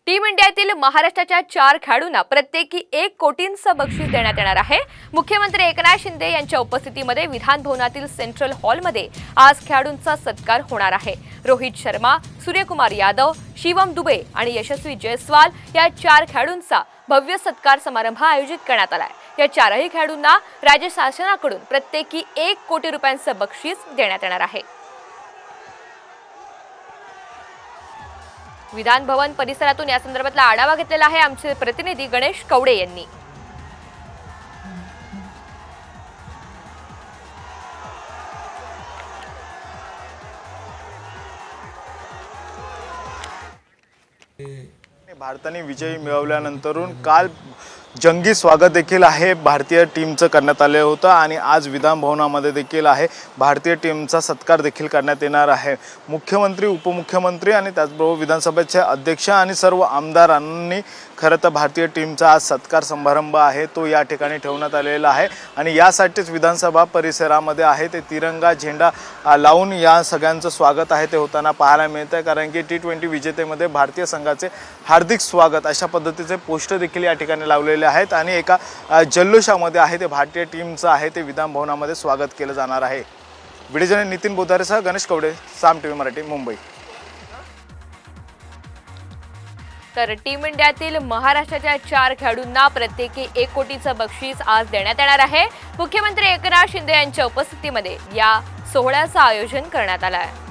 Team इंडियातील महाराष्ट्राच्या 4 खेळाडूंना प्रत्येकी 1 कोटींचं बक्षीस देण्यात येणार आहे। मुख्यमंत्री एकनाथ शिंदे यांच्या उपस्थितीमध्ये विधान भवनातील सेंट्रल हॉलमध्ये आज खेळाडूंचा सत्कार होणार आहे। रोहित शर्मा, सूर्यकुमार यादव, शिवम दुबे आणि यशस्वी जयस्वाल या 4 खेळाडूंचा भव्य सत्कार समारंभ आयोजित करण्यात आला आहे। या 4ही खेळाडूंना राज्य शासनाकडून प्रत्येकी 1 कोटी रुपयांचं बक्षीस देण्यात येणार आहे। विधान भवन परिसरातून या संदर्भातला आढावा घेतलेला आहे आमचे प्रतिनिधी गणेश कवडे यांनी। भारताने विजय मिळवल्यानंतरून काल जंगी स्वागत देखील आहे भारतीय टीमचं करण्यात आले होतं आणि आज विधान भवनामध्ये देखील आहे भारतीय टीमचा सत्कार देखील करण्यात येणार आहे। मुख्यमंत्री, उपमुख्यमंत्री आणि त्याचबरोबर विधानसभेचे अध्यक्ष आणि सर्व आमदारांनी खरं तर भारतीय टीमचा आज सत्कार समारंभ आहे तो या ठिकाणी ठेवण्यात आलेला आहे आणि यासाठीच विधानसभा परिसरामध्ये आहे ते तिरंगा झेंडा लावून या सगळ्यांचं स्वागत आहे ते होताना पाहायला मिळतंय। कारण की T20 विजेतेमध्ये भारतीय संघाचे हार्दिक स्वागत अशा पद्धतीचे पोस्टर देखील या ठिकाणी लावलेले आहेत आणि एका जल्लोषामध्ये आहे ते भारतीय टीमचं आहे ते विधान भवनामध्ये स्वागत केलं जाणार आहे। व्हिडिओ जर्नलिस्ट नितीन बोधारेसह गणेश कवडे, साम टीव्ही मराठी, मुंबई। तर टीम इंडियातील महाराष्ट्राच्या 4 खेळाडूंना प्रत्येकी 1 कोटीचं बक्षीस आज देण्यात येणार आहे। मुख्यमंत्री एकनाथ शिंदे यांच्या उपस्थितीमध्ये या सोहळ्याचं आयोजन करण्यात आलं आहे।